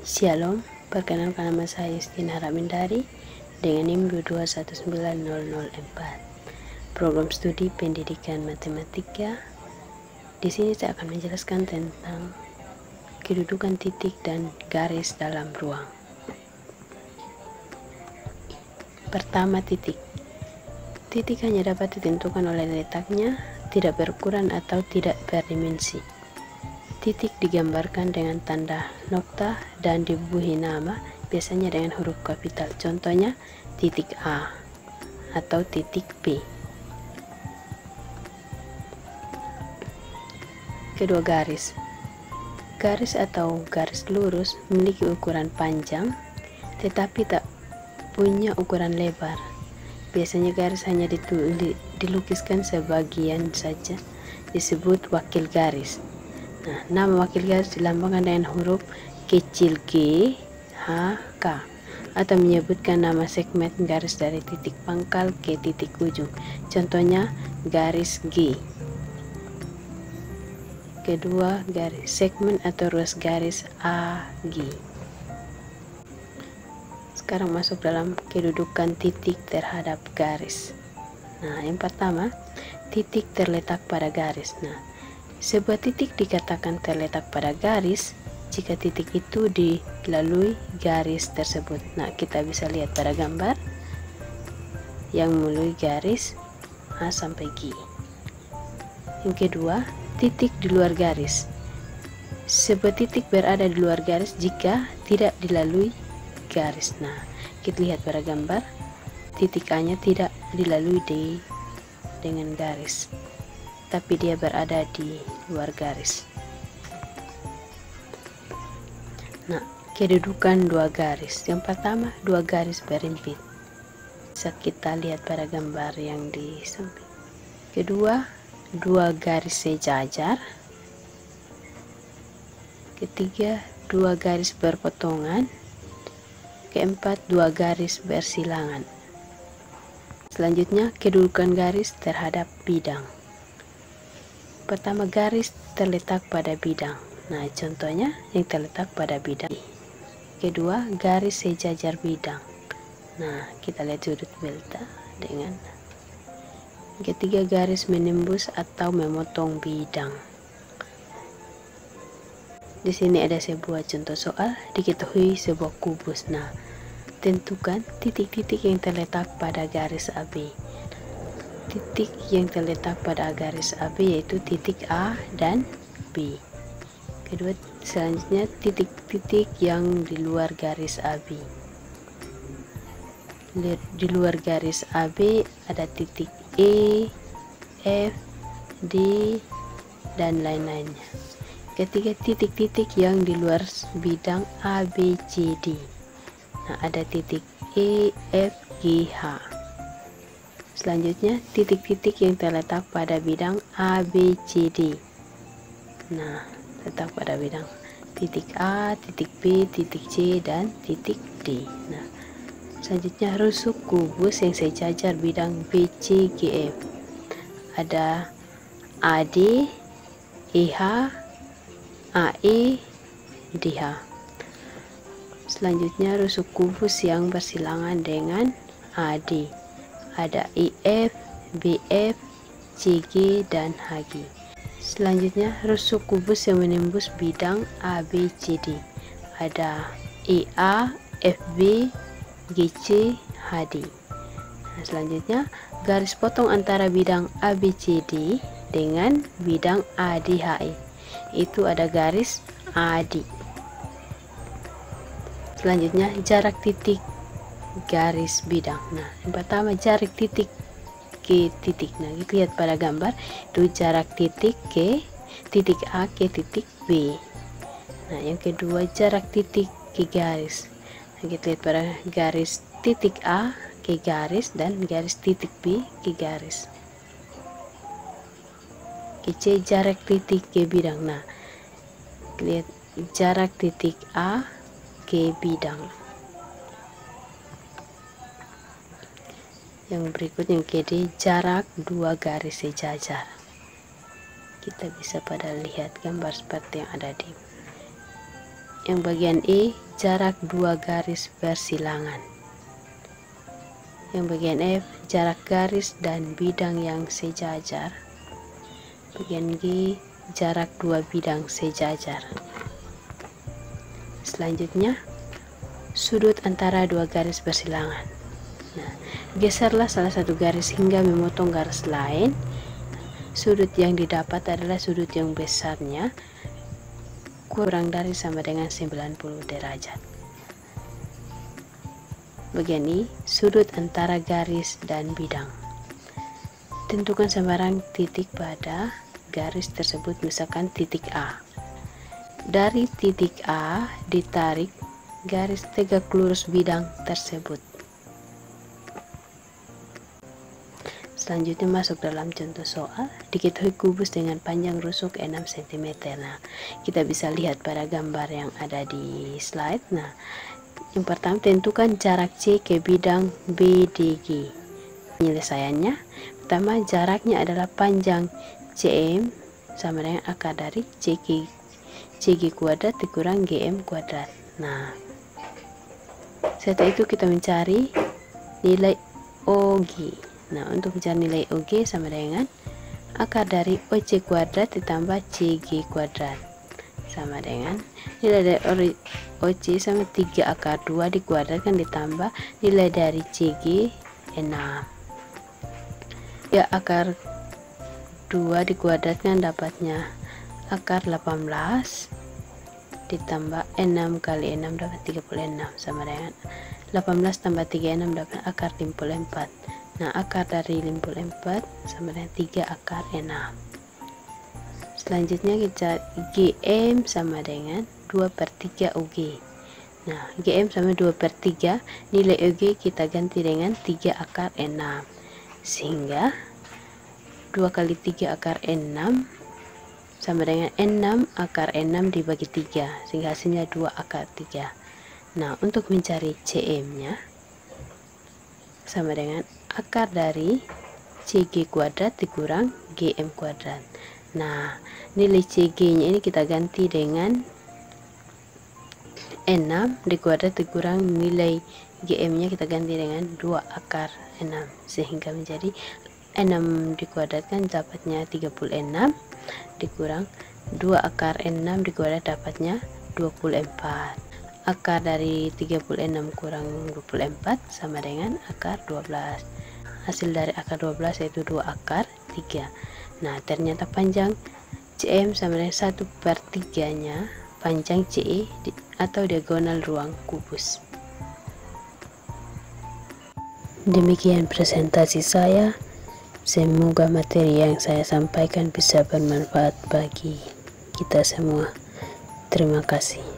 Shalom, perkenalkan nama saya Justina Ramindari dengan NIM 2219004. Program studi pendidikan matematika. Di sini saya akan menjelaskan tentang kedudukan titik dan garis dalam ruang. Pertama, titik. Titik hanya dapat ditentukan oleh letaknya, tidak berukuran atau tidak berdimensi. Titik digambarkan dengan tanda nokta dan dibubuhi nama, biasanya dengan huruf kapital. Contohnya titik A atau titik B. Kedua, garis. Garis atau garis lurus memiliki ukuran panjang tetapi tak punya ukuran lebar. Biasanya garis hanya dilukiskan sebagian saja, disebut wakil garis. Nah, nama wakil garis dilambangkan dengan huruf kecil g, h, k, atau menyebutkan nama segmen garis dari titik pangkal ke titik ujung. Contohnya garis G. Kedua, garis segmen atau ruas garis AG. Sekarang masuk dalam kedudukan titik terhadap garis. Nah, yang pertama, titik terletak pada garis. Nah, sebuah titik dikatakan terletak pada garis jika titik itu dilalui garis tersebut. Nah, kita bisa lihat pada gambar yang melalui garis A sampai G. Yang kedua, titik di luar garis. Sebuah titik berada di luar garis jika tidak dilalui garis. Nah, kita lihat pada gambar, titik A-nya tidak dilalui dengan garis, tapi dia berada di luar garis. Nah, kedudukan dua garis. Yang pertama, dua garis berimpit. Bisa kita lihat pada gambar yang di samping. Kedua, dua garis sejajar. Ketiga, dua garis berpotongan. Keempat, dua garis bersilangan. Selanjutnya, kedudukan garis terhadap bidang. Pertama, garis terletak pada bidang. Nah, contohnya yang terletak pada bidang. Kedua, garis sejajar bidang. Nah, kita lihat sudut delta dengan. Ketiga, garis menembus atau memotong bidang. Di sini ada sebuah contoh soal, diketahui sebuah kubus. Nah, tentukan titik-titik yang terletak pada garis AB. Titik yang terletak pada garis AB yaitu titik A dan B. Kedua, selanjutnya titik-titik yang di luar garis AB. Di luar garis AB ada titik E, F, D, dan lain-lainnya. Ketiga, titik-titik yang di luar bidang ABCD. Nah, ada titik E, F, G, H. Selanjutnya, titik-titik yang terletak pada bidang ABCD. Nah, terletak pada bidang titik A, titik B, titik C, dan titik D. Nah, selanjutnya rusuk kubus yang sejajar bidang BCGF. Ada AD, EH, AE, DH. Selanjutnya, rusuk kubus yang bersilangan dengan AD. Ada IF, BF, CG, dan HG. Selanjutnya, rusuk kubus yang menembus bidang ABCD. Ada EA, FB, GC, HD. Nah, selanjutnya, garis potong antara bidang ABCD dengan bidang ADHE. Itu ada garis AD. Selanjutnya, jarak titik garis bidang. Nah, yang pertama, jarak titik ke titik. Nah, kita lihat pada gambar itu jarak titik ke titik A ke titik B. Nah, yang kedua, jarak titik ke garis. Nah, kita lihat pada garis titik A ke garis dan garis titik B ke garis. C, jarak titik ke bidang. Nah, lihat jarak titik A ke bidang. Yang berikutnya, yang KD, jarak dua garis sejajar. Kita bisa pada lihat gambar seperti yang ada di yang bagian E jarak 2 garis bersilangan. Yang bagian F, jarak garis dan bidang yang sejajar. Bagian G, jarak 2 bidang sejajar. Selanjutnya, sudut antara 2 garis bersilangan. Nah, geserlah salah satu garis hingga memotong garis lain. Sudut yang didapat adalah sudut yang besarnya kurang dari sama dengan 90 derajat. Bagian I, sudut antara garis dan bidang. Tentukan sembarang titik pada garis tersebut, misalkan titik A. Dari titik A ditarik garis tegak lurus bidang tersebut. Selanjutnya masuk dalam contoh soal. Diketahui kubus dengan panjang rusuk 6 cm. Nah, kita bisa lihat pada gambar yang ada di slide. Nah, yang pertama, tentukan jarak C ke bidang BDG. Penyelesaiannya, pertama, jaraknya adalah panjang CM sama dengan akar dari CG kuadrat dikurang GM kuadrat. Nah, setelah itu kita mencari nilai OG. Nah, untuk mencari nilai OG sama dengan akar dari OC kuadrat ditambah CG kuadrat sama dengan nilai dari OC sama 3 akar 2 dikuadratkan ditambah nilai dari CG 6. Ya, akar 2 dikuadratkan dapatnya akar 18 ditambah 6 kali 6 dapat 36 sama dengan 18 tambah 36 dapat akar 54. Nah, akar dari 54 sama dengan 3 akar 6. Selanjutnya kita GM sama dengan 2/3 OG. Nah, GM sama 2/3, nilai OG kita ganti dengan 3 akar 6. Sehingga 2 kali 3 akar 6 sama dengan 6 akar 6 dibagi 3. Sehingga hasilnya 2 akar 3. Nah, untuk mencari CM-nya sama dengan akar dari CG kuadrat dikurang GM kuadrat. Nah, nilai CG-nya ini kita ganti dengan 6 dikuadrat dikurang nilai GM-nya kita ganti dengan 2 akar 6. Sehingga menjadi 6 dikuadratkan dapatnya 36 dikurang 2 akar 6 dikuadrat dapatnya 24. Akar dari 36 kurang 24 sama dengan akar 12. Hasil dari akar 12 yaitu 2 akar 3. Nah, ternyata panjang CM sama dengan 1/3 nya panjang CE atau diagonal ruang kubus. Demikian presentasi saya. Semoga materi yang saya sampaikan bisa bermanfaat bagi kita semua. Terima kasih.